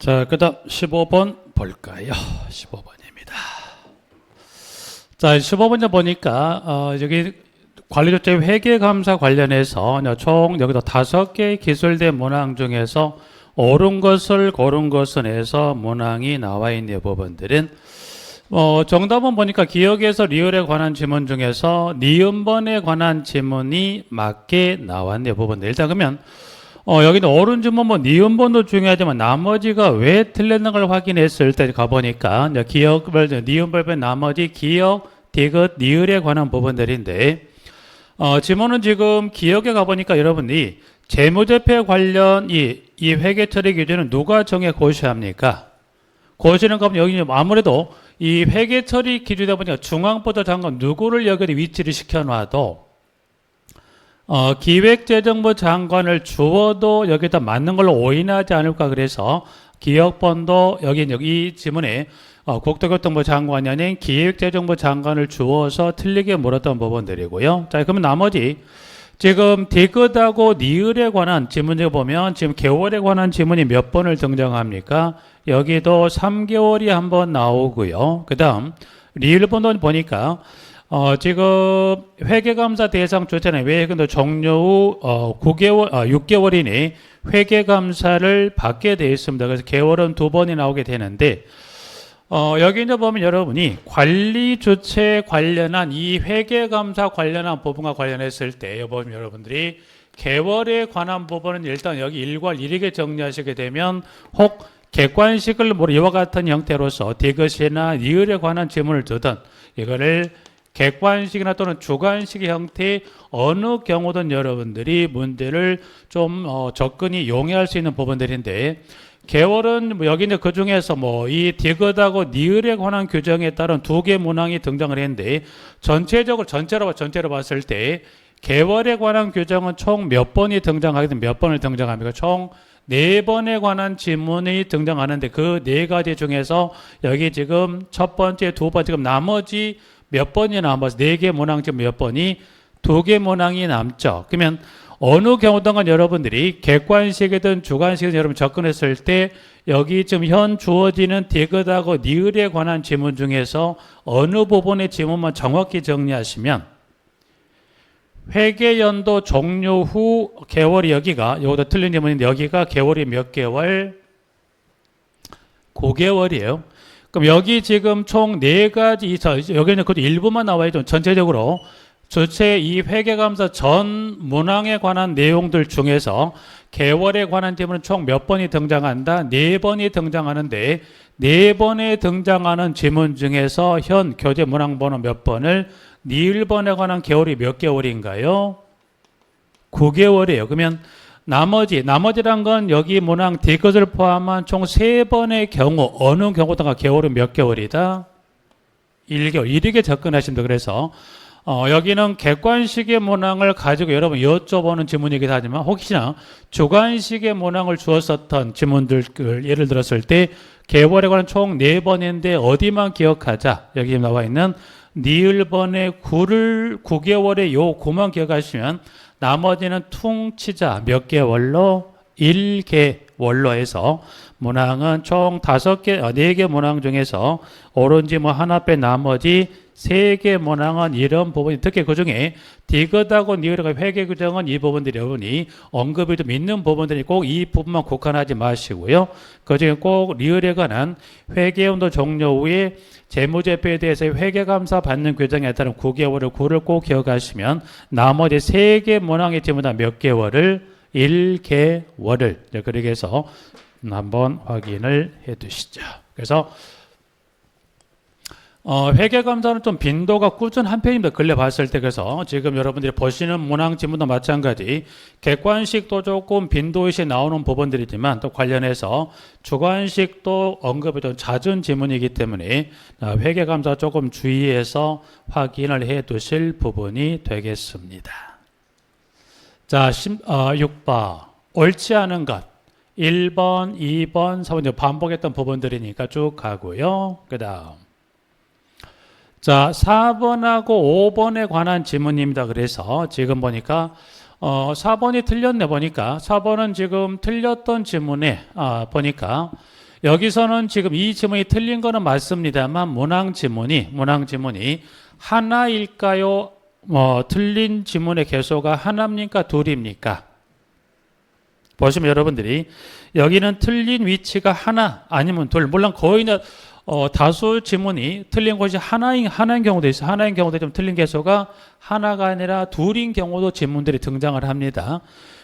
자, 그 다음 15번 볼까요? 15번입니다. 자, 15번에 보니까, 여기 관리조치 회계감사 관련해서 총 여기도 5개의 기술된 문항 중에서 옳은 것을 고른 것은 해서 문항이 나와 있는 부분들은 정답은 보니까 기억에서 리을에 관한 지문 중에서 니은번에 관한 지문이 맞게 나왔네요. 부분들. 일단 그러면 여기는 옳은 지문 니은번도 중요하지만 나머지가 왜 틀렸는 걸 확인했을 때 가보니까 기억을 니은번의 나머지 기억, 디귿, 니을에 관한 부분들인데 지문은 지금 기억에 가보니까 여러분이 재무제표 관련 이 회계 처리 기준은 누가 정해 고시합니까? 고시는 그럼 여기 아무래도 이 회계 처리 기준이다 보니까 중앙보도 장관 누구를 여기 위치를 시켜놔도 기획재정부 장관을 주어도 여기다 맞는 걸로 오인하지 않을까. 그래서 기억번도 여기 이 지문에 국토교통부 장관이 아닌 기획재정부 장관을 주어서 틀리게 물었던 부분들이고요. 자, 그러면 나머지 지금 디귿하고 니을에 관한 지문에 보면 지금 개월에 관한 지문이 몇 번을 등장합니까? 여기도 3개월이 한 번 나오고요. 그 다음 리을번도 보니까 지금 회계감사 대상 조차는 왜 근데 종료 후 6개월 이내 회계감사를 받게 되어 있습니다. 그래서 개월은 2번이 나오게 되는데 여기 이제 보면 여러분이 관리 주체 관련한 이 회계감사 관련한 부분과 관련했을 때 보면 여러분들이 개월에 관한 부분은 일단 여기 일괄 이렇게 정리하시게 되면 혹 객관식을 이와 같은 형태로서 디귿이나 니을에 관한 지문을 두든 이거를 객관식이나 또는 주관식 형태의 어느 경우든 여러분들이 문제를 좀 접근히 용이할 수 있는 부분들인데 개월은 여기 이제 그 중에서 이 디귿하고 니을에 관한 규정에 따른 2개 문항이 등장을 했는데 전체로 봤을 때 개월에 관한 규정은 총 몇 번이 등장하게 되면 몇 번을 등장합니까? 총 4번에 관한 지문이 등장하는데 그 4가지 중에서 여기 지금 첫 번째, 두 번째, 지금 나머지 몇 번이 남아서 4개 문항 지금 몇 번이 2개 문항이 남죠. 그러면 어느 경우든 여러분들이 객관식이든 주관식이든 여러분 접근했을 때 여기 지금 현 주어지는 디귿하고 니을에 관한 지문 중에서 어느 부분의 지문만 정확히 정리하시면 회계연도 종료 후 개월이 여기도 틀린 지문인데 여기가 개월이 몇 개월? 9개월이에요. 그럼 여기 지금 총 4가지 여기는 그것도 일부만 나와 있죠. 전체적으로 전체 이 회계감사 전 문항에 관한 내용들 중에서 개월에 관한 지문은 총 몇 번이 등장한다? 4번이 등장하는데 4번에 등장하는 지문 중에서 현 교재 문항 번호 몇 번을 니을번에 관한 개월이 몇 개월인가요? 9개월이에요. 그러면 나머지란 건 여기 문항 디귿을 포함한 총 3번의 경우 어느 경우다가 개월은 몇 개월이다? 1개월. 이렇게 접근하십니다. 그래서 여기는 객관식의 문항을 가지고 여러분 여쭤보는 지문이기도 하지만 혹시나 주관식의 문항을 주었었던 지문들 예를 들었을 때 개월에 관한 총 4번인데 어디만 기억하자. 여기 나와 있는 니을번의 9개월의 요 9만 기억하시면 나머지는 퉁치자 몇 개월로? 1개월로 해서 문항은 총 4개 문항 중에서 옳은 지문 하나 빼 나머지 3개 문항은 이런 부분이 특히 그 중에 디귿하고 니을과 회계 규정은 이 부분들이 여러분이 언급이 좀 있는 부분들이 꼭 이 부분만 국한하지 마시고요. 그 중에 꼭 리을에 관한 회계연도 종료 후에 재무제표에 대해서 회계감사 받는 규정에 따른 9개월을 9를 꼭 기억하시면 나머지 3개 문항의 지문다 몇 개월을? 1개월을 그렇게 해서 한번 확인을 해 두시죠. 그래서 회계감사는 좀 빈도가 꾸준한 편입니다. 근래 봤을 때. 그래서 지금 여러분들이 보시는 문항 지문도 마찬가지 객관식도 조금 빈도의식 나오는 부분들이지만 또 관련해서 주관식도 언급이 좀 잦은 지문이기 때문에 회계감사 조금 주의해서 확인을 해 두실 부분이 되겠습니다. 자, 6번 옳지 않은 것 1번, 2번, 3번 반복했던 부분들이니까 쭉 가고요. 그 다음 자, 4번하고 5번에 관한 지문입니다. 그래서 지금 보니까 4번이 틀렸네 보니까 4번은 지금 틀렸던 지문에 보니까 여기서는 지금 이 지문이 틀린 거는 맞습니다만 문항 지문이 하나일까요? 틀린 지문의 개수가 하나입니까? 둘입니까? 보시면 여러분들이 여기는 틀린 위치가 하나 아니면 둘, 물론 거의 다수 지문이 틀린 것이 하나인 경우도 있어요. 하나인 경우도 좀 틀린 개수가 하나가 아니라 둘인 경우도 지문들이 등장을 합니다.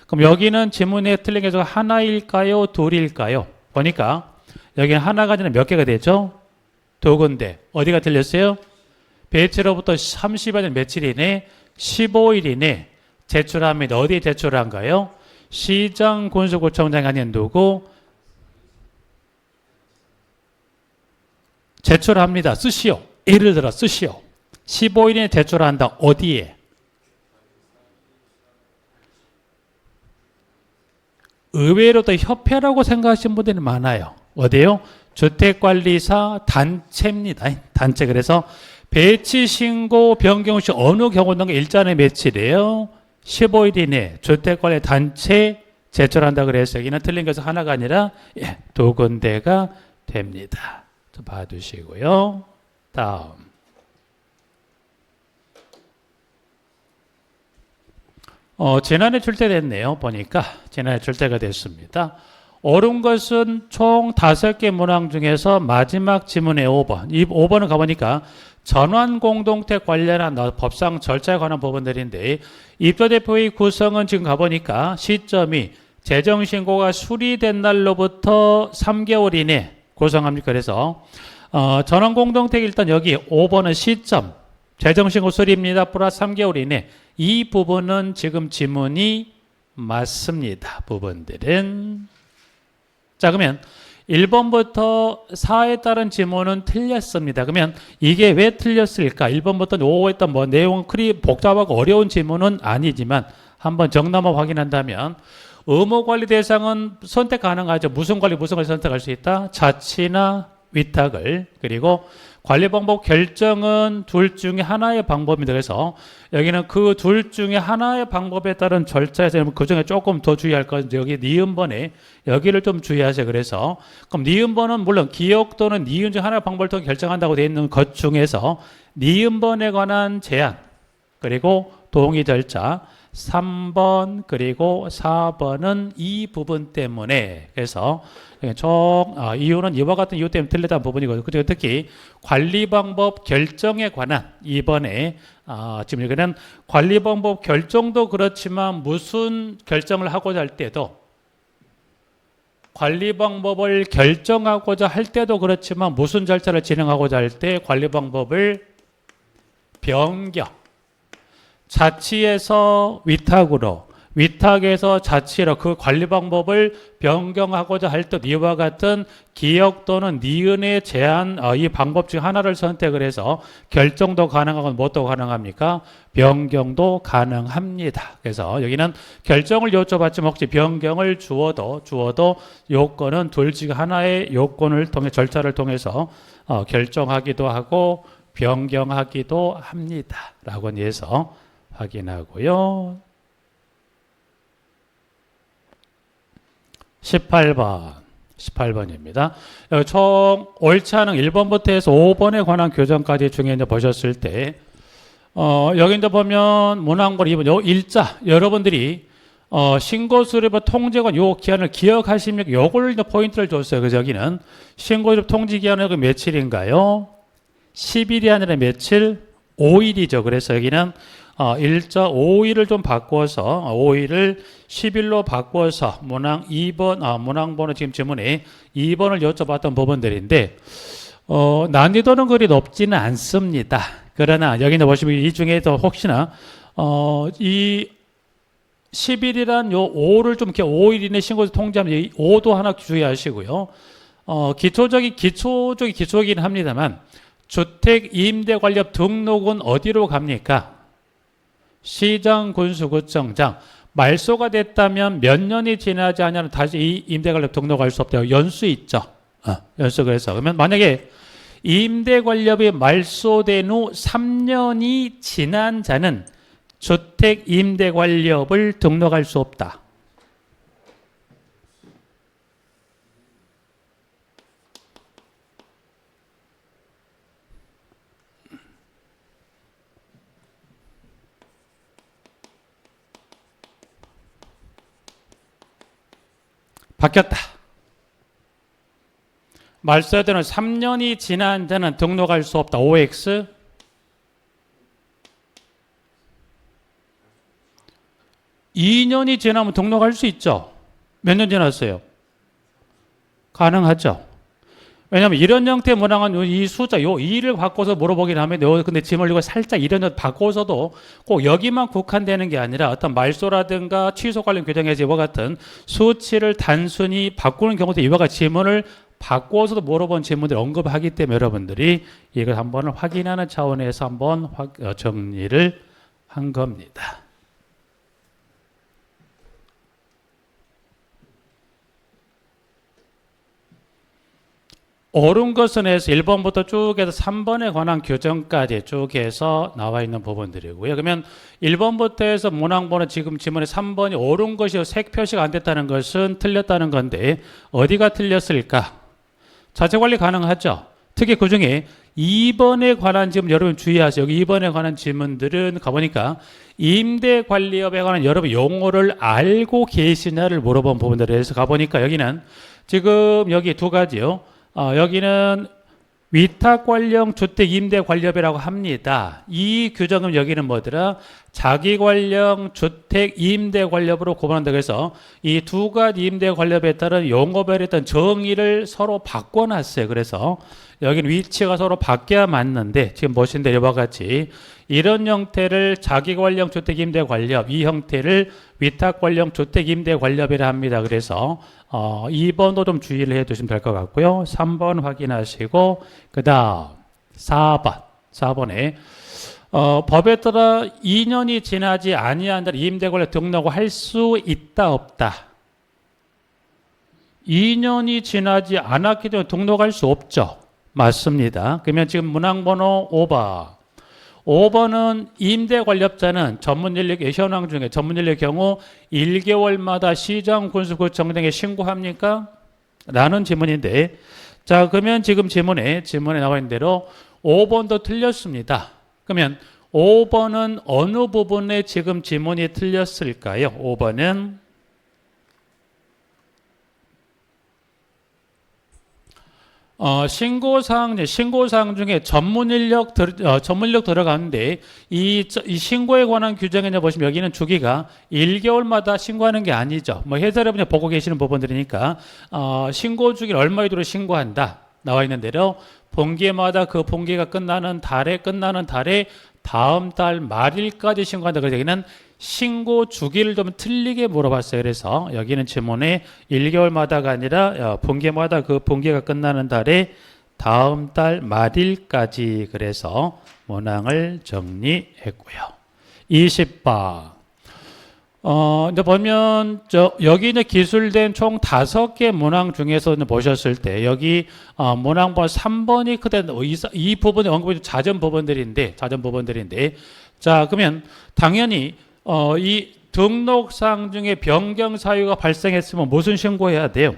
그럼 여기는 지문에 틀린 개수가 하나일까요? 둘일까요? 보니까 여기는 하나가 아니라 몇 개가 되죠? 두 군데. 어디가 틀렸어요? 배치로부터 30일 며칠 이내 15일 이내 제출합니다. 어디에 제출한가요? 시장 군수구청장이 아닌 누구? 제출합니다. 쓰시오. 예를 들어 쓰시오. 15일에 제출한다. 어디에? 의외로도 협회라고 생각하시는 분들이 많아요. 어디요? 주택관리사 단체입니다. 단체. 그래서 배치 신고 변경 시 어느 경우든 일자의 며칠이에요? 15일 이내 주택관리 단체 제출한다 그래서 여기는 틀린 것은 하나가 아니라 두 군데가 됩니다. 좀 봐두시고요. 다음. 지난해 출제됐네요. 보니까 지난해 출제가 됐습니다. 옳은 것은 총 5개 문항 중에서 마지막 지문의 5번. 이 5번을 가보니까 전환공동택 관련한 법상 절차에 관한 부분들인데 입주대표의 구성은 지금 가보니까 시점이 재정신고가 수리된 날로부터 3개월 이내 구성합니까? 그래서 전환공동택 일단 여기 5번은 시점 재정신고 수리입니다. 플러스 3개월 이내 이 부분은 지금 지문이 맞습니다. 부분들은 자 그러면 1번부터 4에 따른 지문은 틀렸습니다. 그러면 이게 왜 틀렸을까? 1번부터 5에 따른 내용은 그리 복잡하고 어려운 지문은 아니지만 한번 정답만 확인한다면 의무관리 대상은 선택 가능하죠. 무슨 관리 선택할 수 있다? 자치나 위탁을. 그리고 관리 방법 결정은 둘 중에 하나의 방법입니다. 그래서 여기는 그 둘 중에 하나의 방법에 따른 절차에서 그 중에 조금 더 주의할 것은 여기 니은번에 여기를 좀 주의하세요. 그래서 그럼 니은번은 물론 기억 또는 니은 중 하나의 방법을 통해 결정한다고 되어 있는 것 중에서 니은번에 관한 제한 그리고 동의 절차 3번 그리고 4번은 이 부분 때문에 그래서 총 이유는 이와 같은 이유 때문에 틀렸다는 부분이거든요. 그리고 특히 관리 방법 결정에 관한 이번에 지금 여기는 관리 방법 결정도 그렇지만 무슨 결정을 하고자 할 때도 관리 방법을 결정하고자 할 때도 그렇지만 무슨 절차를 진행하고자 할 때 관리 방법을 변경 자치에서 위탁으로 위탁에서 자치로 그 관리 방법을 변경하고자 할 때 이와 같은 기억 또는 니은의 제한 이 방법 중 하나를 선택을 해서 결정도 가능하고 무엇도 가능합니까? 변경도 가능합니다. 그래서 여기는 결정을 여쭤봤지만 혹시 변경을 주어도 요건은 둘 중 하나의 요건을 통해 절차를 통해서 결정하기도 하고 변경하기도 합니다. 라고 해서 확인하고요. 18번입니다. 총 옳지 않은 1번부터 해서 5번에 관한 교정까지 중에 이제 보셨을 때, 여기 이제 보면 문항번 2번, 요 일자, 여러분들이, 신고수립 통지관 요 기한을 기억하십니까? 요걸 이제 포인트를 줬어요. 그래서 여기는 신고수립 통지 기한은 그 며칠인가요? 10일이 아니라 며칠? 5일이죠. 그래서 여기는 일자 5일을 좀 바꿔서 5일을 10일로 바꿔서 문항 2번 문항번호 지금 지문에 2번을 여쭤봤던 부분들인데 난이도는 그리 높지는 않습니다. 그러나 여기 보시면 이 중에서 혹시나 이 10일이란 요 5를 좀 이렇게 5일 이내 신고서 통지하면 이 5도 하나 주의하시고요. 기초적이긴 합니다만 주택 임대 관련 등록은 어디로 갑니까? 시장 군수구청장. 말소가 됐다면 몇 년이 지나지 않으면 다시 이 임대관련 등록할 수 없다고 연수 있죠. 연수. 그래서 그러면 만약에 임대관련이 말소된 후 3년이 지난 자는 주택 임대관련을 등록할 수 없다. 바뀌었다. 말소되는 3년이 지난 데는 등록할 수 없다. OX. 2년이 지나면 등록할 수 있죠. 몇 년 지났어요? 가능하죠. 왜냐하면 이런 형태의 문항은 이 숫자, 요 2를 바꿔서 물어보긴 하면, 근데 짐을 이거 살짝 이런 바꿔서도 꼭 여기만 국한되는 게 아니라 어떤 말소라든가 취소 관련 규정에서 이와 같은 수치를 단순히 바꾸는 경우도 이와 같은 지문을 바꿔서도 물어본 질문들을 언급하기 때문에 여러분들이 이걸 한번 확인하는 차원에서 한번 정리를 한 겁니다. 옳은 것은 해서 1번부터 쭉 해서 3번에 관한 규정까지 쭉 해서 나와 있는 부분들이고요. 그러면 1번부터 해서 문항번호 지금 지문에 3번이 옳은 것이 색 표시가 안 됐다는 것은 틀렸다는 건데 어디가 틀렸을까? 자체관리 가능하죠. 특히 그중에 2번에 관한 질문 여러분 주의하세요. 여기 2번에 관한 질문들은 가보니까 임대관리업에 관한 여러분 용어를 알고 계시냐를 물어본 부분들에서 가보니까 여기는 지금 여기 두 가지요. 여기는 위탁관련 주택임대관리업이라고 합니다. 이 규정은 여기는 뭐더라? 자기관련 주택임대관리업으로 구분한다고 해서 이 두 가지 임대관리업에 따른 용어별에 따른 정의를 서로 바꿔놨어요. 그래서 여기는 위치가 서로 바뀌어야 맞는데 지금 보신 대로와 같이 이런 형태를 자기관련 주택임대관리업, 이 형태를 위탁관련 주택임대관리업이라 합니다. 그래서 2번도 좀 주의를 해 두시면 될 것 같고요. 3번 확인하시고 그 다음 4번에 법에 따라 2년이 지나지 아니한 날 임대관리업 등록을 할 수 있다 없다. 2년이 지나지 않았기 때문에 등록할 수 없죠. 맞습니다. 그러면 지금 문항번호 5번은 임대관리업자는 전문인력 현황 중에 전문인력 경우 1개월마다 시장군수구청 등에 신고합니까? 라는 질문인데, 자 그러면 지금 질문에 나와 있는 대로 5번도 틀렸습니다. 그러면 5번은 어느 부분에 지금 질문이 틀렸을까요? 5번은 신고사항 중에 전문인력 들어가는데 이 신고에 관한 규정에 보시면 여기는 주기가 1개월마다 신고하는 게 아니죠. 뭐 해설해보니 보고 계시는 부분들이니까 신고 주기를 얼마이도록 신고한다. 나와 있는 대로 분기마다 그 분기가 끝나는 달에 다음 달 말일까지 신고한다. 그래서 여기는 신고 주기를 좀 틀리게 물어봤어요. 그래서 여기는 질문에 1개월마다가 아니라 분기마다 그 분기가 끝나는 달에 다음 달 말일까지 그래서 문항을 정리했고요. 20번. 이제 보면 여기 이제 기술된 총 5개 문항 중에서 보셨을 때 여기 문항번 3번이 그대 이 부분이 언급해 자전 부분들인데 자 그러면 당연히 이 등록사항 중에 변경 사유가 발생했으면 무슨 신고해야 돼요?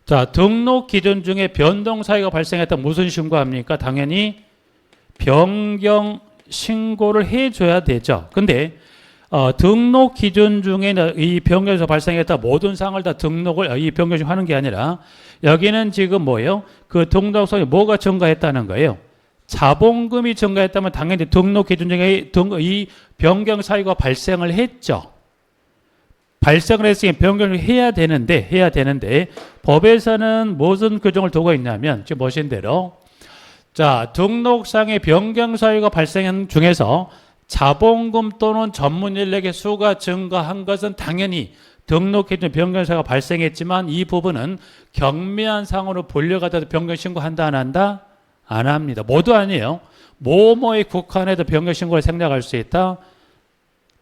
자, 등록 기준 중에 변동 사유가 발생했다 무슨 신고합니까? 당연히 변경 신고를 해줘야 되죠. 근데 등록 기준 중에 이 변경에서 발생했다 모든 사항을 다 등록을 이 변경 중 하는 게 아니라 여기는 지금 뭐예요? 그 등록서에 뭐가 증가했다는 거예요? 자본금이 증가했다면 당연히 등록 기준 중에 이 변경 사유가 발생을 했죠. 발생을 했으니 변경을 해야 되는데 법에서는 무슨 규정을 두고 있냐면 지금 보신 대로 자 등록상의 변경 사유가 발생한 중에서 자본금 또는 전문 인력의 수가 증가한 것은 당연히 등록 기준 변경 사유가 발생했지만 이 부분은 경미한 상황으로 분류가 돼서 변경 신고한다 안 한다? 안 합니다. 모두 아니에요. 뭐뭐에 국한해서 변경 신고를 생략할 수 있다.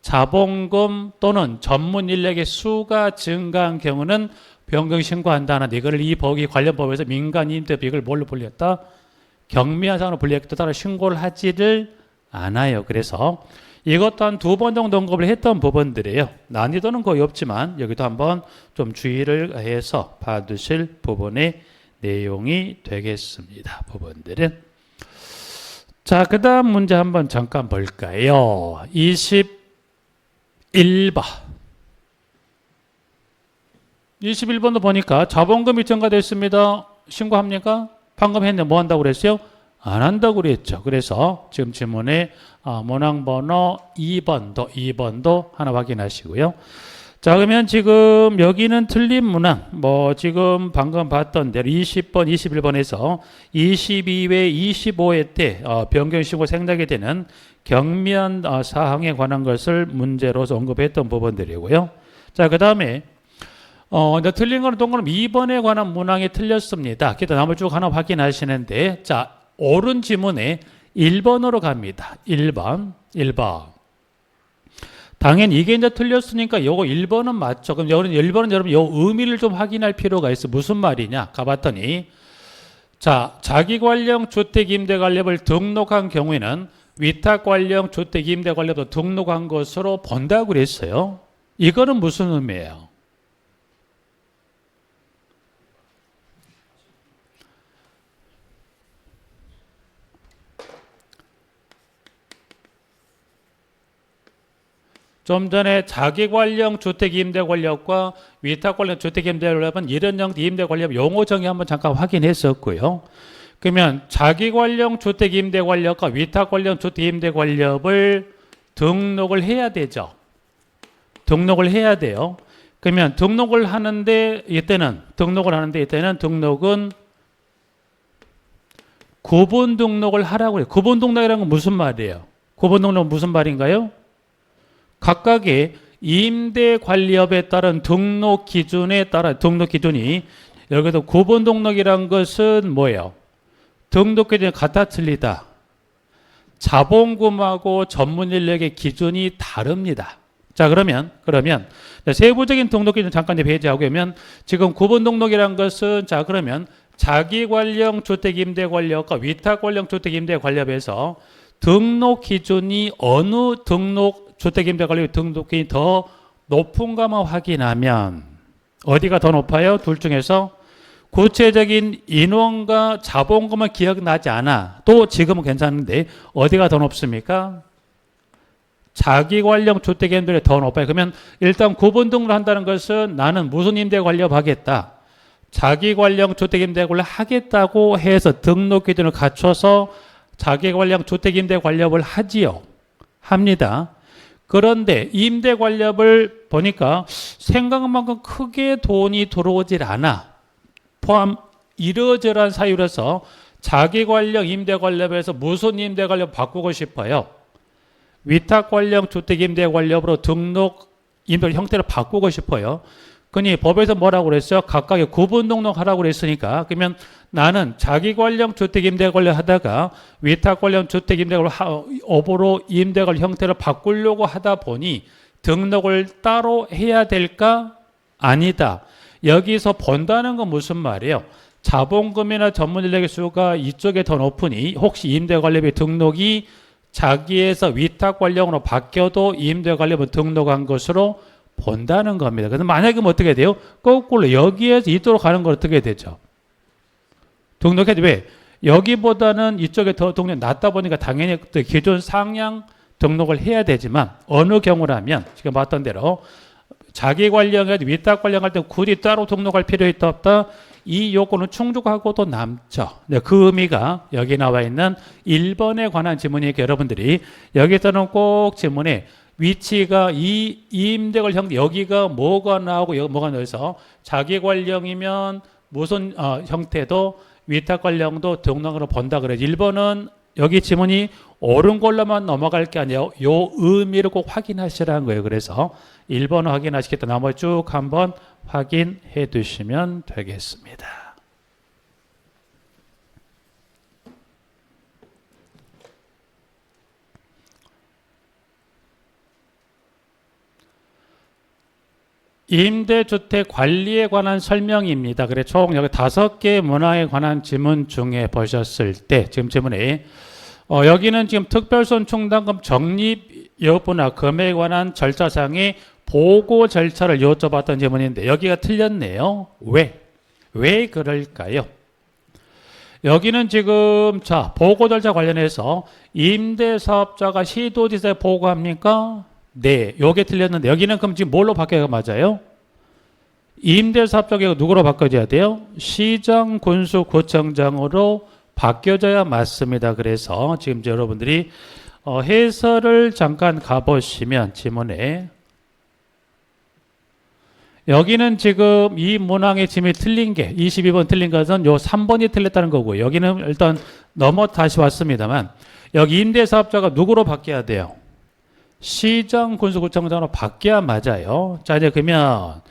자본금 또는 전문 인력의 수가 증가한 경우는 변경 신고한다 하는데 이거를 이 법이 관련 법에서 민간 임대 비용을 뭘로 분류했다? 경미한 상황으로 분류했기 따라 신고를 하지를 않아요. 그래서 이것도 한 2번 정도 언급을 했던 부분들이에요. 난이도는 거의 없지만 여기도 한번 좀 주의를 해서 봐두실 부분의 내용이 되겠습니다. 부분들은 자, 그 다음 문제 한번 잠깐 볼까요? 21번. 21번도 보니까 자본금이 증가됐습니다. 신고합니까? 방금 했는데 뭐 한다고 그랬어요? 안 한다고 그랬죠. 그래서 지금 질문에 문항번호 2번도 하나 확인하시고요. 자, 그러면 지금 여기는 틀린 문항, 뭐 지금 방금 봤던 대로 20번, 21번에서 22회, 25회 때 변경신고 생략이 되는 경미한 사항에 관한 것을 문제로서 언급했던 부분들이고요. 자, 그 다음에 틀린 거는 동그라미 2번에 관한 문항이 틀렸습니다. 그래서 나머지 쭉 하나 확인하시는데, 자, 옳은 지문에 1번으로 갑니다. 1번. 당연히 이게 이제 틀렸으니까 요거 1번은 맞죠. 그럼 1번은 여러분 요 의미를 좀 확인할 필요가 있어. 무슨 말이냐? 가봤더니, 자, 자기관령 주택임대관리업을 등록한 경우에는 위탁관령 주택임대관리업도 등록한 것으로 본다고 그랬어요. 이거는 무슨 의미예요? 좀 전에 자기관령 주택임대관리업과 위탁관령 주택임대관리업은 이런 형태 임대관리업 용어 정의 한번 잠깐 확인했었고요. 그러면 자기관령 주택임대관리업과 위탁관령 주택임대관리업을 등록을 해야 되죠. 등록을 해야 돼요. 그러면 등록을 하는데 이때는 구분 등록을 하라고 해요. 구분 등록이라는 건 무슨 말이에요? 구분 등록은 무슨 말인가요? 각각의 임대관리업에 따른 등록 기준에 따라 등록 기준이 여기서 구분 등록이란 것은 뭐예요? 등록 기준이 같아 틀리다. 자본금하고 전문인력의 기준이 다릅니다. 자, 그러면 세부적인 등록 기준 잠깐 배제하고 그러면 지금 구분 등록이란 것은 자, 그러면 자기관령 주택임대관리업과 위탁관령 주택임대관리업에서 등록 기준이 어느 주택임대관리업 등록이 더 높은가만 확인하면 어디가 더 높아요? 둘 중에서 구체적인 인원과 자본금은 기억나지 않아. 또 지금은 괜찮은데 어디가 더 높습니까? 자기관령 주택임대관리업이 더 높아요. 그러면 일단 구분 등록을 한다는 것은 나는 무슨 임대관리업 하겠다. 자기관령 주택임대관리업 하겠다고 해서 등록 기준을 갖춰서 자기관령 주택임대관리업을 하지요. 합니다. 그런데 임대관리업을 보니까 생각만큼 크게 돈이 들어오질 않아. 포함 이러저러한 사유라서 자기관령 임대관리업에서 무슨 임대관리업 바꾸고 싶어요? 위탁관령 주택임대관리업으로 등록 임대 형태를 바꾸고 싶어요. 그러니 법에서 뭐라고 그랬어요? 각각의 구분 등록하라고 그랬으니까 그러면 나는 자기관령 주택임대관리업 하다가 위탁관령 주택임대관리업으로 임대관리 형태를 바꾸려고 하다 보니 등록을 따로 해야 될까? 아니다. 여기서 본다는 건 무슨 말이에요? 자본금이나 전문인력의 수가 이쪽에 더 높으니 혹시 임대관리업의 등록이 자기에서 위탁관령으로 바뀌어도 임대관리업은 등록한 것으로 본다는 겁니다. 그래서 만약에 어떻게 돼요? 거꾸로 여기에서 이쪽으로 가는 건 어떻게 되죠? 등록해도 왜? 여기보다는 이쪽에 더 등록이 낮다 보니까 당연히 기존 상향 등록을 해야 되지만 어느 경우라면 지금 봤던 대로 자기 관련에 위탁 관련할 때 굳이 따로 등록할 필요 있다 없다? 이 요건은 충족하고도 남죠. 그 의미가 여기 나와 있는 1번에 관한 지문이니까 여러분들이 여기서는 꼭 지문에 위치가 이 임대관 형태 여기가 뭐가 나오고 여기 뭐가 나와서 자기관령이면 무슨 형태도 위탁관령도 등록으로 본다 그래. 1번은 여기 지문이 옳은 걸로만 넘어갈 게 아니에요. 요 의미를 꼭 확인하시라는 거예요. 그래서 1번 확인하시겠다. 나머지 쭉 한번 확인해 두시면 되겠습니다. 임대주택 관리에 관한 설명입니다. 그래 총 여기 5개 문항에 관한 지문 중에 보셨을 때 지금 지문에 여기는 지금 특별손 충당금 적립 여부나 금액에 관한 절차상의 보고 절차를 여쭤봤던 지문인데 여기가 틀렸네요. 왜 그럴까요? 여기는 지금 자 보고 절차 관련해서 임대사업자가 시도지사에 보고합니까? 네, 요게 틀렸는데 여기는 그럼 지금 뭘로 바뀌어야 맞아요? 임대사업자가 누구로 바꿔줘야 돼요? 시장, 군수, 구청장으로 바뀌어져야 맞습니다. 그래서 지금 여러분들이 해설을 잠깐 가보시면 지문에 여기는 지금 이 문항의 지문이 틀린 게 22번 틀린 것은 요 3번이 틀렸다는 거고요. 여기는 일단 넘어 다시 왔습니다만 여기 임대사업자가 누구로 바뀌어야 돼요? 시장, 군수, 구청장으로 바뀌어야 맞아요. 자, 이제 그러면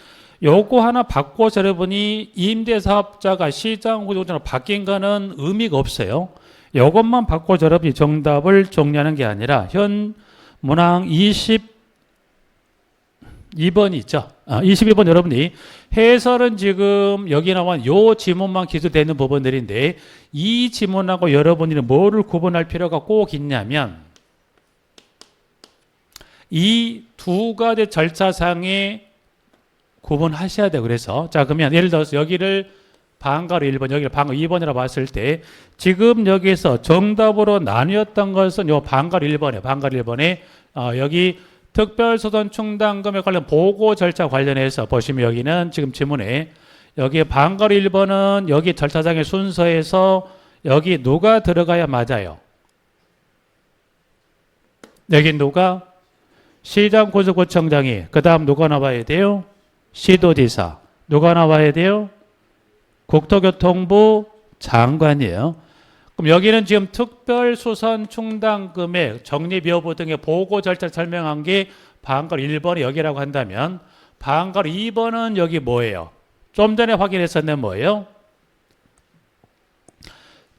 요거 하나 바꿔서 여러분이 임대사업자가 시장, 군수, 구청장으로 바뀐 거는 의미가 없어요. 요것만 바꿔서 여러분이 정답을 정리하는 게 아니라 현 문항 22번 있죠. 22번 여러분이 해설은 지금 여기 나온 요 지문만 기술되는 부분들인데 이 지문하고 여러분이 뭐를 구분할 필요가 꼭 있냐면 이 두 가지 절차상에 구분하셔야 돼요. 그래서 자 그러면 예를 들어서 여기를 방가로 1번 여기를 방가로 2번이라고 봤을 때 지금 여기서 정답으로 나뉘었던 것은 요 방가로 1번에 여기 특별소득 충당금에 관련 보고 절차 관련해서 보시면 여기는 지금 지문에 여기 방가로 1번은 여기 절차상의 순서에서 여기 누가 들어가야 맞아요? 여기 누가? 시장, 군수, 구청장이 그 다음 누가 나와야 돼요? 시도지사. 누가 나와야 돼요? 국토교통부 장관이에요. 그럼 여기는 지금 특별수선 충당금액 적립 여부 등의 보고 절차를 설명한 게 방가로 1번이 여기라고 한다면 방가로 2번은 여기 뭐예요? 좀 전에 확인했었는데 뭐예요?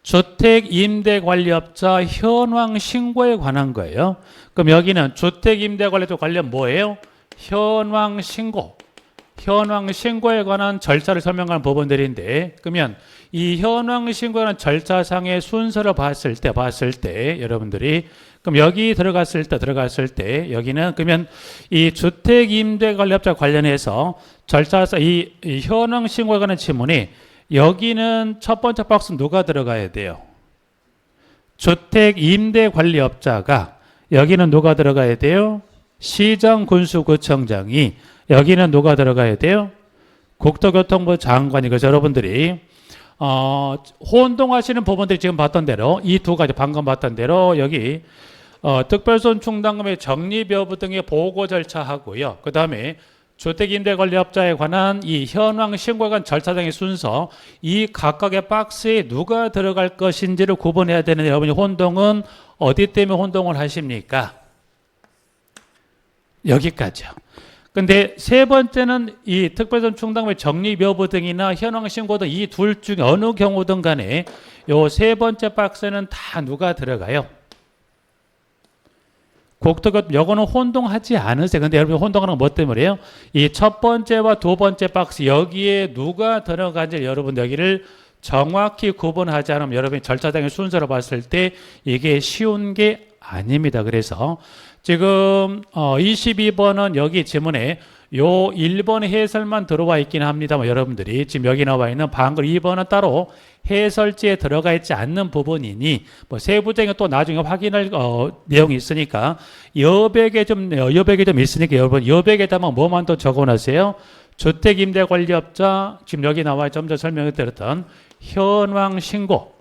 주택임대관리업자 현황 신고에 관한 거예요. 그럼 여기는 주택임대관리업자 관련 뭐예요? 현황 신고에 관한 절차를 설명하는 부분들인데 그러면 이 현황 신고에 관한 절차상의 순서를 봤을 때 여러분들이 그럼 여기 들어갔을 때 여기는 그러면 이 주택임대관리업자 관련해서 절차상 이 현황 신고에 관한 지문이 여기는 첫 번째 박스 누가 들어가야 돼요? 주택임대관리업자가 여기는 누가 들어가야 돼요? 시장, 군수, 구청장이 여기는 누가 들어가야 돼요? 국토교통부 장관이. 그래서 여러분들이 혼동하시는 부분들이 지금 봤던 대로 이 두 가지 방금 봤던 대로 여기 특별손 충당금의 적립 여부 등의 보고 절차하고요. 그 다음에 주택임대관리업자에 관한 이 현황 신고에 관한 절차상의 순서 이 각각의 박스에 누가 들어갈 것인지를 구분해야 되는데 여러분이 혼동은 어디 때문에 혼동을 하십니까? 여기까지요. 근데 세 번째는 이 특별손 충당금의 적립 여부 등이나 현황 신고 등 이 둘 중에 어느 경우든 간에 요 세 번째 박스는 다 누가 들어가요? 국토교통 요거는 혼동하지 않으세요. 근데 여러분 혼동하는 건 뭐 때문에요? 이 첫 번째와 두 번째 박스 여기에 누가 들어간지 여러분 여기를 정확히 구분하지 않으면 여러분이 절차상의 순서로 봤을 때 이게 쉬운 게 아닙니다. 그래서 지금 22번은 여기 지문에 요 1번 해설만 들어와 있긴 합니다만 여러분들이 지금 여기 나와 있는 방글 2번은 따로 해설지에 들어가 있지 않는 부분이니 뭐 세부적인 또 나중에 확인할 내용이 있으니까 여백에 좀 있으니까 여러분 여백에다가 뭐만 또 적어놨어요? 주택임대관리업자 지금 여기 나와 좀 전 설명해 드렸던 현황 신고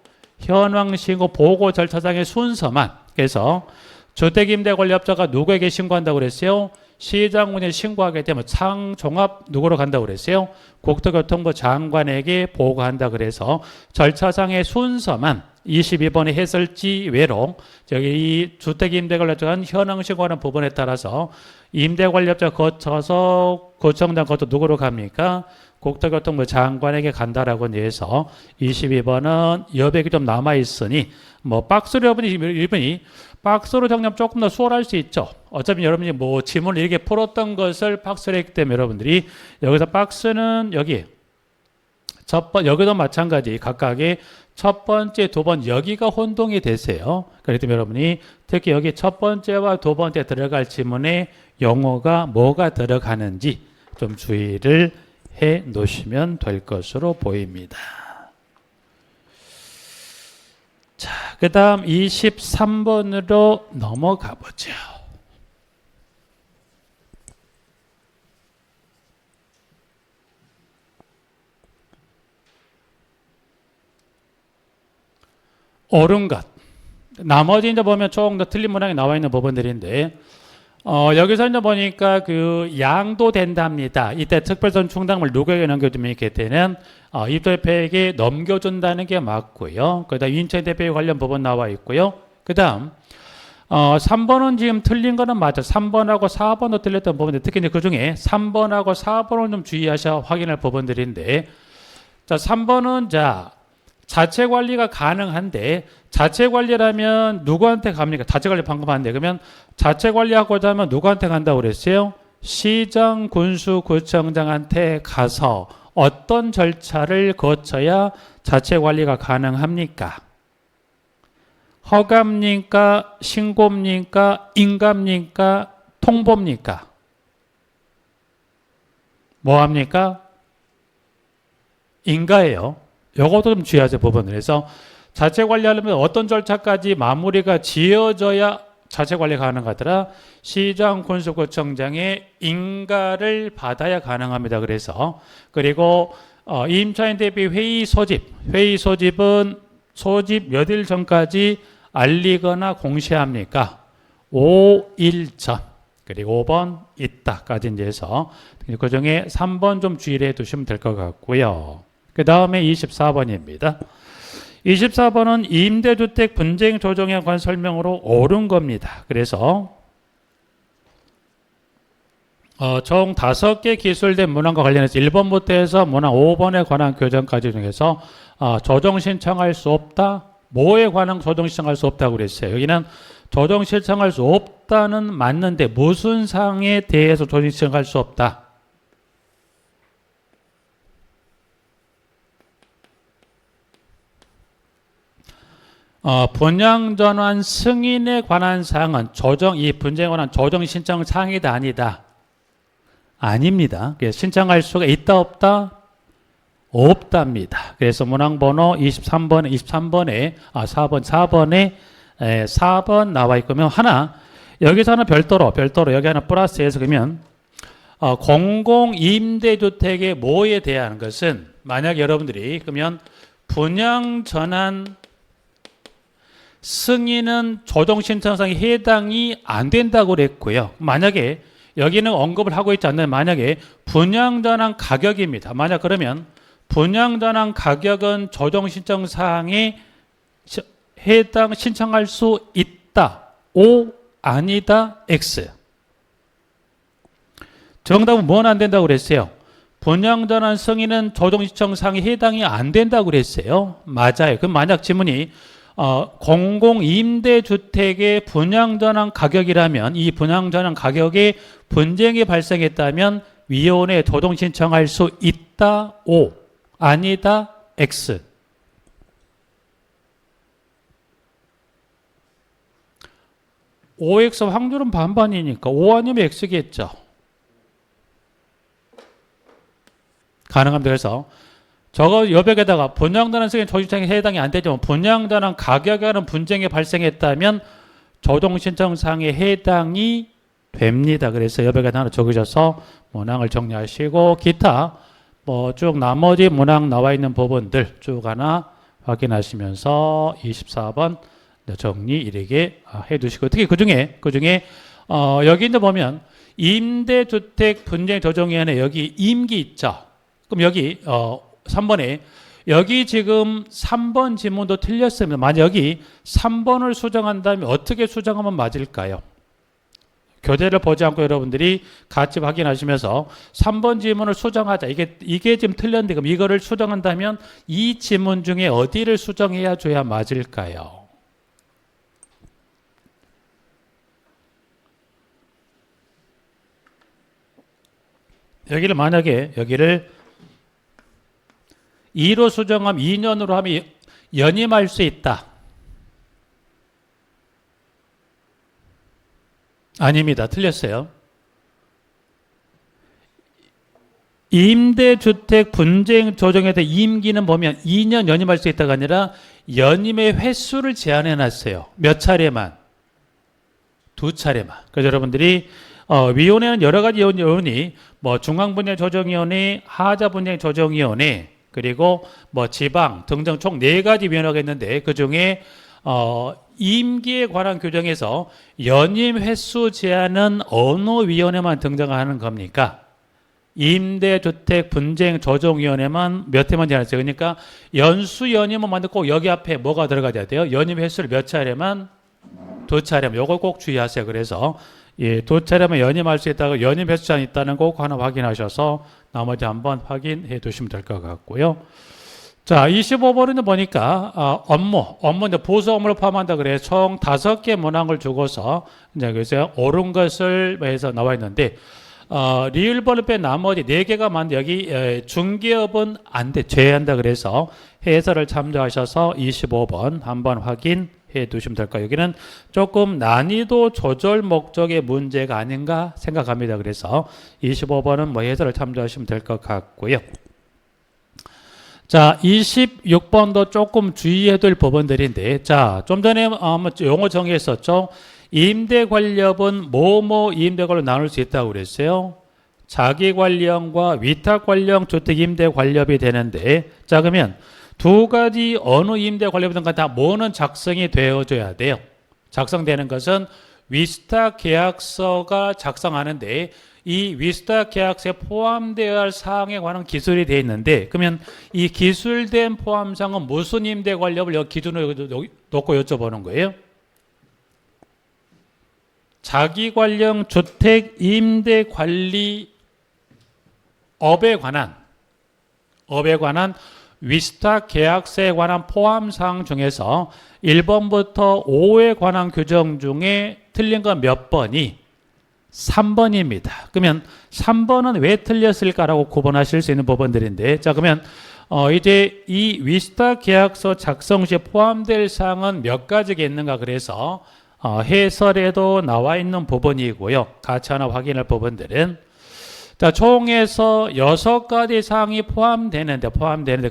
보고 절차상의 순서만. 그래서 주택임대관리업자가 누구에게 신고한다고 그랬어요? 시장군에 신고하게 되면 상종합 누구로 간다고 그랬어요? 국토교통부 장관에게 보고한다 그래서 절차상의 순서만 22번의 해설지 외로 저기 이 주택임대관리업자가 현황 신고하는 부분에 따라서 임대관리업자 거쳐서 구청장 것도 누구로 갑니까? 국토교통부 장관에게 간다라고 해서 22번은 여백이 좀 남아있으니 뭐 박스로 여러분이 박스로 정리하면 조금 더 수월할 수 있죠. 어차피 여러분이 뭐 지문을 이렇게 풀었던 것을 박스로 했기 때문에 여러분들이 여기서 박스는 여기 여기도 마찬가지 각각의 첫 번째, 두 번째 여기가 혼동이 되세요. 그렇기 때문에 여러분이 특히 여기 첫 번째와 두 번째 들어갈 지문에 용어가 뭐가 들어가는지 좀 주의를 해 놓으시면 될 것으로 보입니다. 그 다음 23번으로 넘어가 보죠. 옳은 것. 나머지 이제 보면 조금 더 틀린 문항이 나와 있는 부분들인데, 여기서 이제 보니까 그 양도된답니다. 이때 특별선 충당을 누구에게 넘겨주면 이렇게 되는 입대표에게 넘겨준다는 게 맞고요. 그 다음 인천 대표 관련 부분 나와 있고요. 그 다음 3번은 지금 틀린 거는 맞아. 3번하고 4번도 틀렸던 부분인데 특히 이제 그 중에 3번하고 4번을 좀 주의하셔 확인할 부분들인데, 자 3번은 자체 관리가 가능한데, 자체 관리라면 누구한테 갑니까? 자체 관리 방금 하는데, 그러면 자체 관리하고자 하면 누구한테 간다고 그랬어요? 시장, 군수, 구청장한테 가서 어떤 절차를 거쳐야 자체 관리가 가능합니까? 허가입니까? 신고입니까? 인가입니까? 통보입니까? 뭐 합니까? 인가예요. 요것도 좀 주의하세요, 부분을. 그래서 자체 관리하려면 어떤 절차까지 마무리가 지어져야 자체 관리가 가능하더라? 시장, 군수구청장의 인가를 받아야 가능합니다. 그래서 그리고 임차인 대비 회의 소집은 소집 몇 일 전까지 알리거나 공시합니까? 5일 전. 그리고 5번 있다까지 이제 해서 그 중에 3번 좀 주의를 해 두시면 될 것 같고요. 그 다음에 24번입니다. 24번은 임대주택 분쟁 조정에 관한 설명으로 옳은 겁니다. 그래서 총 5개 기술된 문항과 관련해서 1번부터 해서 문항 5번에 관한 교정까지 중에서 조정 신청할 수 없다. 뭐에 관한 조정 신청할 수 없다고 그랬어요. 여기는 조정 신청할 수 없다는 맞는데 무슨 사항에 대해서 조정 신청할 수 없다. 분양 전환 승인에 관한 사항은 이 분쟁에 관한 조정 신청 사항이다 아니다? 아닙니다. 그래서 신청할 수가 있다 없다? 없답니다. 그래서 문항 번호 4번에 4번 나와 있으면 하나 여기서는 별도로 여기 하나 플러스해서 그러면 공공 임대주택의 뭐에 대한 것은 만약 여러분들이 그러면 분양 전환 승인은 조정신청상에 해당이 안 된다고 그랬고요. 만약에 여기는 언급을 하고 있지 않는 만약에 분양전환 가격입니다. 만약 그러면 분양전환 가격은 조정신청사항에 해당 신청할 수 있다. O 아니다. X. 정답은 뭐는 안 된다고 그랬어요? 분양전환 승인은 조정신청사항에 해당이 안 된다고 그랬어요. 맞아요. 그럼 만약 지문이 공공임대주택의 분양전환 가격이라면 이 분양전환 가격에 분쟁이 발생했다면 위원회에 조정 신청할 수 있다. O. 아니다. X. OX 확률은 반반이니까 O 아니면 X겠죠. 가능합니다. 그래서 저거 여백에다가 분양전환 승인 조정신청에 해당이 안 되지만 분양전환 가격에 관한 분쟁이 발생했다면 조정신청사항에 해당이 됩니다. 그래서 여백에다 하나 적으셔서 문항을 정리하시고 기타 쭉 나머지 문항 나와 있는 부분들 쭉 하나 확인하시면서 24번 정리 이렇게 해두시고 특히 그 중에 여기 이제 보면 임대주택 분쟁 조정위원회 여기 임기 있죠. 그럼 여기 3번에 여기 지금 3번 지문도 틀렸습니다. 만약 여기 3번을 수정한다면 어떻게 수정하면 맞을까요? 교재를 보지 않고 여러분들이 같이 확인하시면서 3번 지문을 수정하자. 이게 지금 틀렸는데 그럼 이거를 수정한다면 이 지문 중에 어디를 수정해야 줘야 맞을까요? 만약에 여기를 2로 수정하면 2년으로 하면 연임할 수 있다. 아닙니다. 틀렸어요. 임대주택 분쟁 조정에 대해 임기는 보면 2년 연임할 수 있다가 아니라 연임의 횟수를 제한해 놨어요. 몇 차례만? 2차례만. 그래서 여러분들이 위원회는 여러 가지 위원이 뭐 중앙분쟁조정위원회, 하자분쟁조정위원회, 그리고 뭐 지방 등등 총 4가지 위원회가 있는데 그 중에 임기에 관한 규정에서 연임 횟수 제한은 어느 위원회만 등장하는 겁니까? 임대주택 분쟁 조정위원회만 몇 회만 제한했어요. 그러니까 연수 연임은 만들고 여기 앞에 뭐가 들어가야 돼요? 연임 횟수를 몇 차례만? 2차례만. 요걸 꼭 주의하세요. 그래서 2차례만 연임할 수 있다고 연임 횟수 제한이 있다는 거 꼭 하나 확인하셔서 나머지 한번 확인해 두시면 될 것 같고요. 자, 25번에는 보니까 업무 이제 부서 업무를 포함한다 그래 총 5개 문항을 주고서 이제 그래서 옳은 것을 해서 나와 있는데 리을번을 뺀 나머지 4개가 많은데 여기 중개업은 안 돼, 제외한다 그래서 해설을 참조하셔서 25번 한번 확인해 두시면 될까요? 여기는 조금 난이도 조절 목적의 문제가 아닌가 생각합니다. 그래서 25번은 뭐 해설을 참조하시면 될 것 같고요. 자, 26번도 조금 주의해야 될 부분들인데, 자, 좀 전에 용어 정의했었죠. 임대관리업은 뭐뭐 임대관리로 나눌 수 있다고 그랬어요. 자기관리형과 위탁관리형 주택임대관리업이 되는데, 자, 그러면 2가지 어느 임대관리업이든 다 뭐는 작성이 되어줘야 돼요. 작성되는 것은 위탁 계약서가 작성하는데 이 위탁 계약서에 포함되어야 할 사항에 관한 기술이 되어 있는데 그러면 이 기술된 포함사항은 무슨 임대관리업을 여기 기준으로 놓고 여쭤보는 거예요? 자기관리형 주택 임대관리업에 관한 위탁 계약서에 관한 포함사항 중에서 1번부터 5에 관한 규정 중에 틀린 건 몇 번이? 3번입니다. 그러면 3번은 왜 틀렸을까라고 구분하실 수 있는 부분들인데, 자, 그러면 이제 이 위탁 계약서 작성 시에 포함될 사항은 몇 가지가 있는가 그래서 해설에도 나와 있는 부분이고요. 같이 하나 확인할 부분들은 자, 총에서 6가지 사항이 포함되는데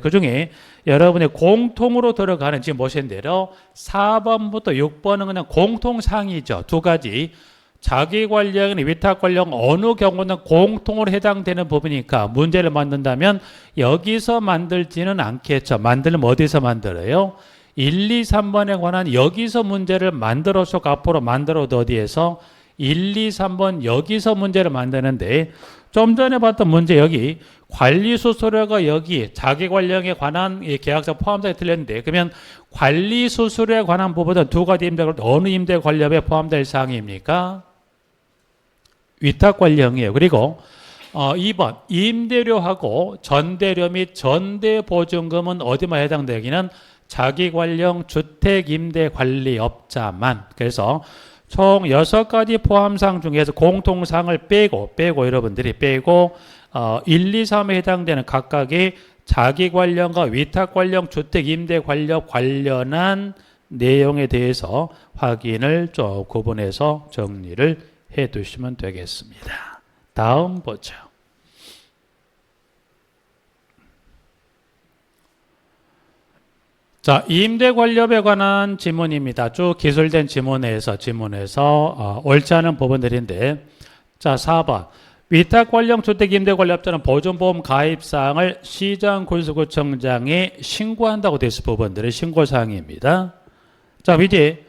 그 중에 여러분의 공통으로 들어가는 지금 보신 대로 4번부터 6번은 그냥 공통사항이죠. 2가지. 자기관리형, 위탁관리형 어느 경우는 공통으로 해당되는 부분이니까 문제를 만든다면 여기서 만들지는 않겠죠. 만들면 어디서 만들어요? 1, 2, 3번에 관한 여기서 문제를 만들어서 앞으로 만들어도 어디에서 1, 2, 3번 여기서 문제를 만드는데 좀 전에 봤던 문제 여기 관리수수료가 여기 자기관리형에 관한 이 계약서 포함사에 틀렸는데 그러면 관리수수료에 관한 부분은 2가지 임대관리 어느 임대관리업에 포함될 사항입니까? 위탁관리형이에요. 그리고 2번 임대료하고 전대료 및 전대보증금은 어디만 해당돼요? 여기는 자기관리형 주택임대관리업자만. 그래서 총 6가지 포함사항 중에서 공통사항을 빼고 여러분들이 빼고 1, 2, 3에 해당되는 각각의 자기관리형과 위탁관리형 주택임대관리업 관련한 내용에 대해서 확인을 좀 구분해서 정리를 해 두시면 되겠습니다. 다음 보죠. 자, 임대관리업에 관한 지문입니다. 쭉 기술된 지문에서 옳지 않은 부분들인데 자, 4번 위탁관리형 주택임대관리업자는 보존보험 가입사항을 시장군수구청장에 신고한다고 되어 있을 부분들의 신고사항입니다. 자, 이제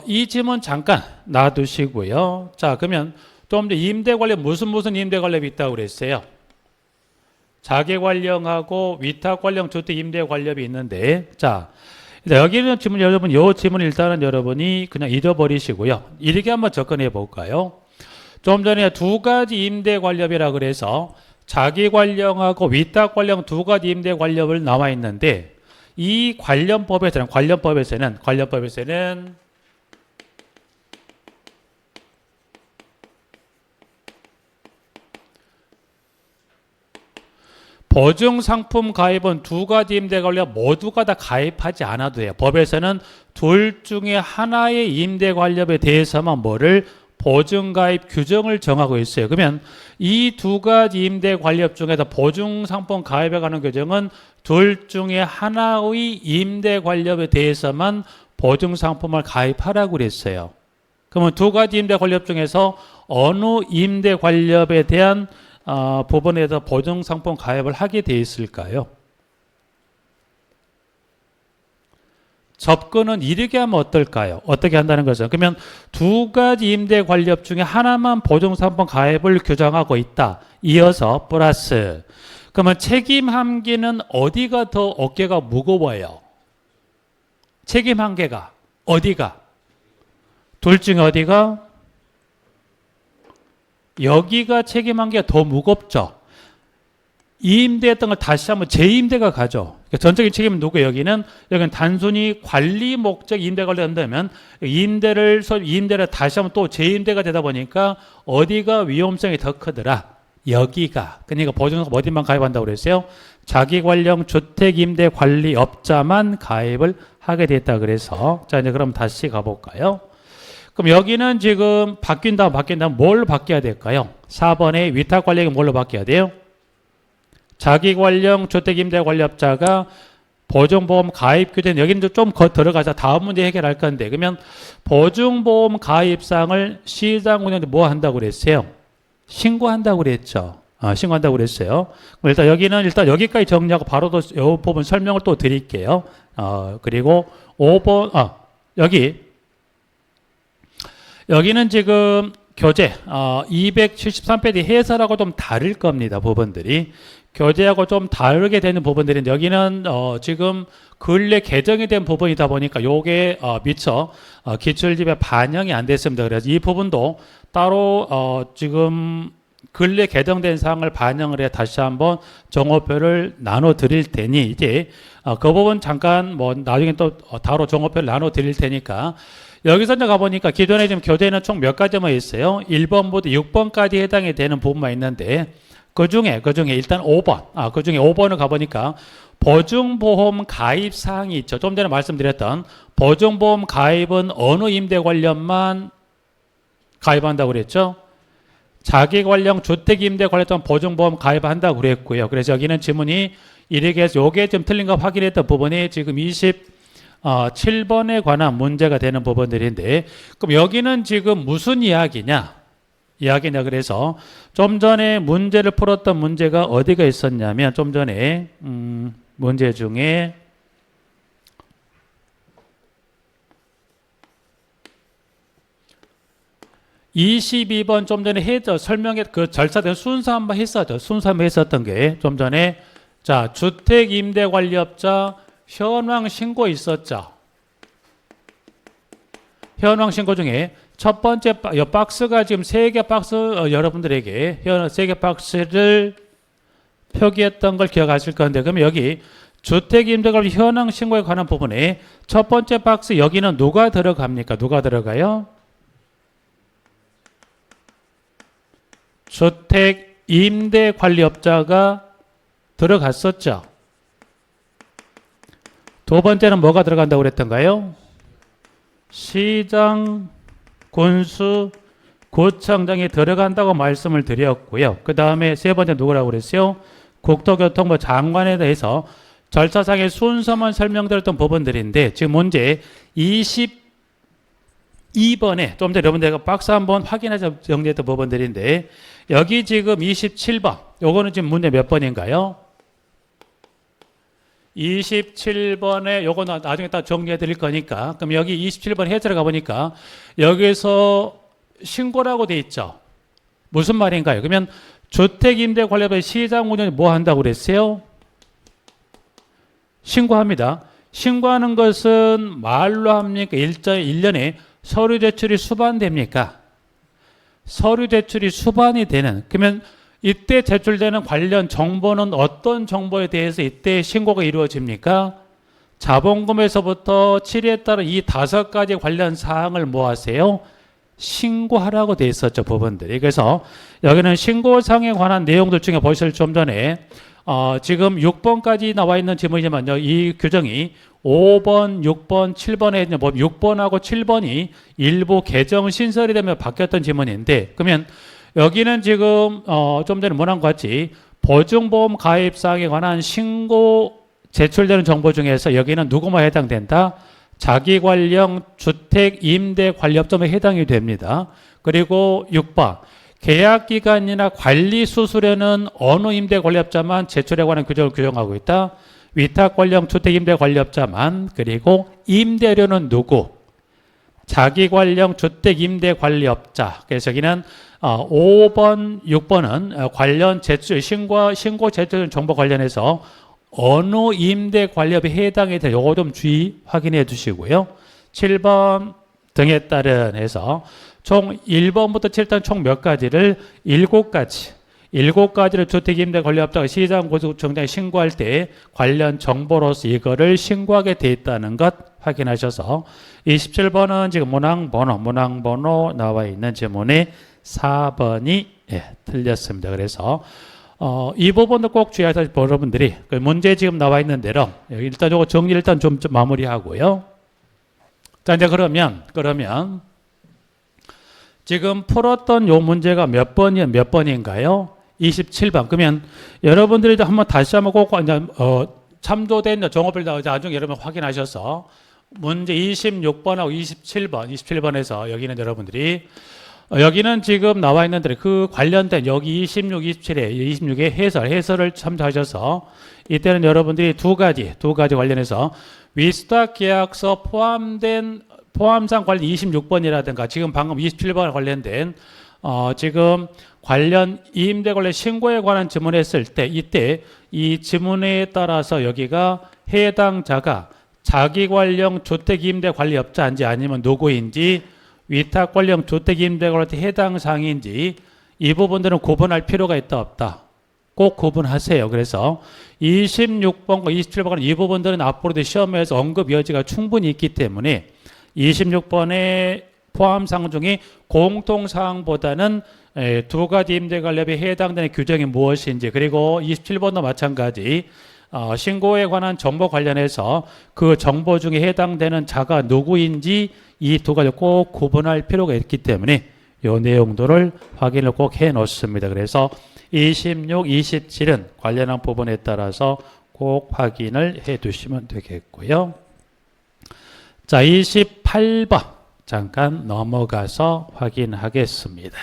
이 지문 잠깐 놔두시고요. 자, 그러면 좀 더 임대관리업 무슨 임대관리업이 있다고 그랬어요? 자기관리형하고 위탁관리형 주택임대관리업이 있는데 자, 여기는 지문 여러분 이 지문 일단은 여러분이 그냥 잊어버리시고요. 이렇게 한번 접근해 볼까요? 좀 전에 2가지 임대관리업이라 그래서 자기관리형하고 위탁관리형 2가지 임대관리업을 나와 있는데 이 관련법에서는 보증상품 가입은 2가지 임대관리업 모두가 다 가입하지 않아도 돼요. 법에서는 둘 중에 하나의 임대관리업에 대해서만 뭐를 보증가입 규정을 정하고 있어요. 그러면 이 두 가지 임대 관리업 중에서 보증상품 가입에 관한 규정은 둘 중에 하나의 임대 관리업에 대해서만 보증상품을 가입하라고 그랬어요. 그러면 두 가지 임대 관리업 중에서 어느 임대 관리업에 대한 부분에서 보증상품 가입을 하게 돼 있을까요? 접근은 이르게 하면 어떨까요? 어떻게 한다는 거죠? 그러면 두 가지 임대 관리업 중에 하나만 보증상품 가입을 규정하고 있다. 이어서 플러스. 그러면 책임 한계는 어디가 더 어깨가 무거워요? 책임 한계가 어디가? 둘 중에 어디가? 여기가 책임 한계가 더 무겁죠. 이임대했던 걸 다시 한번 재임대가 가죠. 그러니까 전적인 책임은 누구예요? 여기는 단순히 관리 목적 임대 관리한다면 임대를 다시 한번 또 재임대가 되다 보니까 어디가 위험성이 더 크더라? 여기가. 그러니까 보증상품 어디만 가입한다고 그랬어요? 자기관련 주택임대 관리업자만 가입을 하게 됐다 그래서 자 이제 그럼 다시 가볼까요? 그럼 여기는 지금 바뀐다면 뭘 바뀌어야 될까요? 4번에 위탁관리액이 뭘로 바뀌어야 돼요? 자기관련 주택임대관리업자가 보증보험 가입 규정 여기는 좀 들어가서 다음 문제 해결할 건데 그러면 보증보험 가입사항을 시장운영에 뭐 한다고 그랬어요? 신고한다고 그랬죠. 신고한다고 그랬어요. 일단 여기는 여기까지 정리하고 바로 이 부분 설명을 또 드릴게요. 그리고 5번 여기는 지금 교재 273페이지 해설하고 좀 다를 겁니다. 부분들이 교재하고 좀 다르게 되는 부분들인데 여기는 지금 근래 개정이 된 부분이다 보니까 요게 미처 기출집에 반영이 안 됐습니다. 그래서 이 부분도 따로 지금 근래 개정된 사항을 반영을 해 다시 한번 종업표를 나눠 드릴 테니 이제 그 부분 잠깐 나중에 또 따로 종업표를 나눠 드릴 테니까 여기서 이제 가보니까 기존에 지금 교재는 총 몇 가지만 있어요. 1번부터 6번까지 해당이 되는 부분만 있는데 그 중에 일단 5번, 그 중에 5번을 가보니까 보증보험 가입 사항이 있죠. 좀 전에 말씀드렸던 보증보험 가입은 어느 임대 관련만 가입한다고 그랬죠? 자기 관련 주택 임대 관련된 보증보험 가입한다고 그랬고요. 그래서 여기는 지문이 이렇게 해서 요게 좀 틀린 거 확인했던 부분이 지금 27번에 관한 문제가 되는 부분들인데 그럼 여기는 지금 무슨 이야기냐? 그래서 좀 전에 문제를 풀었던 문제가 어디가 있었냐면 좀 전에 문제 중에 (22번) 좀 전에 설명해 그 절차된 순서 한번 했었죠. 순서 한번 했었던 게 좀 전에 자 주택임대관리업자 현황 신고 있었죠. 현황 신고 중에 첫 번째 박스가 지금 3개 박스 여러분들에게 3개 박스를 표기했던 걸 기억하실 건데 그러면 여기 주택임대관리 현황 신고에 관한 부분에 첫 번째 박스 여기는 누가 들어갑니까? 누가 들어가요? 주택임대관리업자가 들어갔었죠. 두 번째는 뭐가 들어간다고 그랬던가요? 시장, 군수, 구청장이 들어간다고 말씀을 드렸고요. 그 다음에 세 번째 누구라고 그랬어요? 국토교통부 장관에 대해서 절차상의 순서만 설명드렸던 부분들인데 지금 문제 22번에 좀 전에 여러분들 박스 한번 확인해서 정리했던 부분들인데 여기 지금 27번 요거는 지금 문제 몇 번인가요? 27번에 요거 나중에 다 정리해 드릴 거니까 그럼 여기 27번 해설에 가보니까 여기서 신고라고 돼 있죠. 무슨 말인가요? 그러면 주택임대관리업의 시장 운영이 뭐 한다고 그랬어요? 신고합니다. 신고하는 것은 말로 합니까? 1년에 서류 제출이 수반됩니까? 서류 제출이 수반이 되는 그러면 이때 제출되는 관련 정보는 어떤 정보에 대해서 이때 신고가 이루어집니까? 자본금에서부터 처리에 따른 이 5가지 관련 사항을 뭐 하세요? 신고하라고 돼 있었죠, 부분들이. 그래서 여기는 신고사항에 관한 내용들 중에 보실 좀 전에 지금 6번까지 나와 있는 지문이지만요. 이 규정이 5번, 6번, 7번에 있는 6번하고 7번이 일부 개정 신설이 되면 바뀌었던 지문인데, 그러면 여기는 지금 좀 전에 문항 같이 보증보험 가입사항에 관한 신고 제출되는 정보 중에서 여기는 누구만 해당된다? 자기관련 주택임대관리업자에 해당이 됩니다. 그리고 6번 계약기간이나 관리수수료는 어느 임대관리업자만 제출에 관한 규정을 규정하고 있다. 위탁관련 주택임대관리업자만. 그리고 임대료는 누구? 자기관련 주택임대관리업자. 그래서 여기는 5번, 6번은 관련 신고 제출 정보 관련해서 어느 임대관리업에 해당이 되는 요거 좀 주의 확인해 주시고요. 7번 등에 따른 해서 총 1번부터 7단 총 몇 가지를 7가지를 주택임대관리업자가 시장고소청장에 신고할 때 관련 정보로서 이거를 신고하게 돼 있다는 것 확인하셔서 27번은 지금 문항번호 나와 있는 지문에 4번이 틀렸습니다. 그래서 이 부분도 꼭 주의하셔서 여러분들이 그 문제 지금 나와 있는 대로 일단 요거 정리 일단 좀 마무리하고요. 자, 이제 그러면 지금 풀었던 요 문제가 몇 번인가요? 27번. 그러면 여러분들이 한번 다시 한번 꼭 참조된 종합을 나중에 여러분 확인하셔서 문제 26번하고 27번에서 여기는 여러분들이 여기는 지금 나와 있는 대로 그 관련된 여기 26의 해설을 참조하셔서 이때는 여러분들이 두 가지 관련해서 위스탁 계약서 포함상 관련 26번이라든가 지금 방금 27번 관련된 지금 관련 임대 관련 신고에 관한 지문했을 때 이때 이 지문에 따라서 여기가 해당자가 자기 관련 주택임대관리업자인지 아니면 누구인지 위탁 관련 주택임대관리업자 해당 사항인지 이 부분들은 구분할 필요가 있다 없다. 꼭 구분하세요. 그래서 26번과 27번은 이 부분들은 앞으로도 시험에서 언급 여지가 충분히 있기 때문에 26번의 포함사항 중에 공통사항보다는 두 가지 임대관리업에 해당되는 규정이 무엇인지 그리고 27번도 마찬가지 신고에 관한 정보 관련해서 그 정보 중에 해당되는 자가 누구인지 이 두 가지 꼭 구분할 필요가 있기 때문에 이 내용들을 확인을 꼭 해 놓습니다. 그래서 26, 27은 관련한 부분에 따라서 꼭 확인을 해 두시면 되겠고요. 자, 28번 잠깐 넘어가서 확인하겠습니다.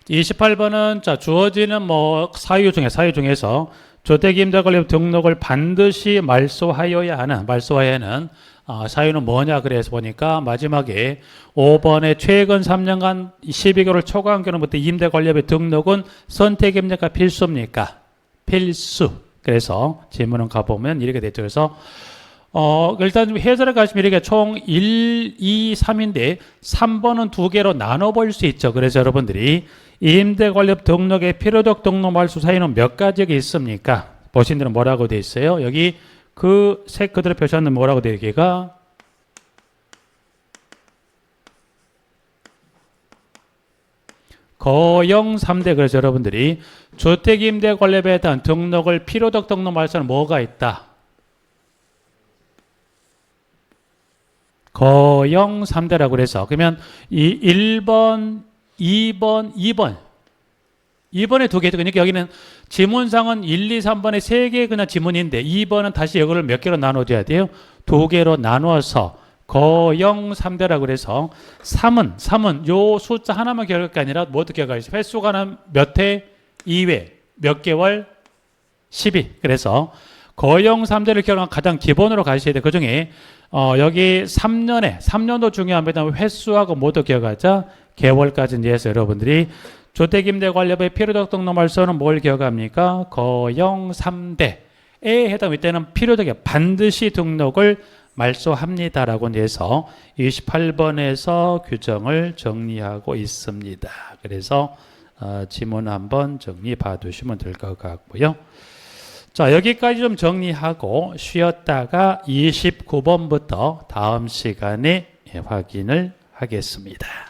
(28번은) 자, 주어지는 사유 중에서 주택임대관리업 등록을 반드시 말소하여야 하는 사유는 뭐냐 그래서 보니까 마지막에 5번에 최근 3년간 12개월 초과한 경우부터 임대관리업의 등록은 선택입니까 필수입니까? 필수. 그래서 질문은 가보면 이렇게 됐죠. 그래서 일단 해설에 가시면 이렇게 총 1, 2, 3인데 3번은 두 개로 나눠볼 수 있죠. 그래서 여러분들이 임대관리업 등록의 필요적 등록 말소 사유는 몇 가지가 있습니까? 보신 대로 뭐라고 돼 있어요? 여기 그 색 그대로 표시하는 뭐라고 돼 있기가 거영 3대. 그래서 여러분들이 주택임대관리업에 대한 등록을 필요적 등록 말소는 뭐가 있다? 거영 3대라고 그래서 그러면 이 1번, 2번에 두 개죠. 그러니까 여기는 지문상은 1, 2, 3번에 세 개 그냥 지문인데 2번은 다시 이거를 몇 개로 나눠줘야 돼요? 두 개로 나누어서 거영 3대라고 그래서 3은 요 숫자 하나만 기억할 게 아니라 뭐도 기억할 수 횟수가 몇 회? 2회. 몇 개월? 12. 그래서 거영 3대를 기억하면 가장 기본으로 가셔야 돼요. 그 중에 여기 3년도 중요합니다. 횟수하고 뭐도 기억하자? 개월까지 해서 여러분들이 주택임대관리업의 필요적 등록 말소는 뭘 기억합니까? 거영 3대에 해당 이때는 필요적이야. 반드시 등록을 말소합니다라고 해서 28번에서 규정을 정리하고 있습니다. 그래서 지문 한번 정리 봐두시면 될 것 같고요. 자, 여기까지 좀 정리하고 쉬었다가 29번부터 다음 시간에 확인을 하겠습니다.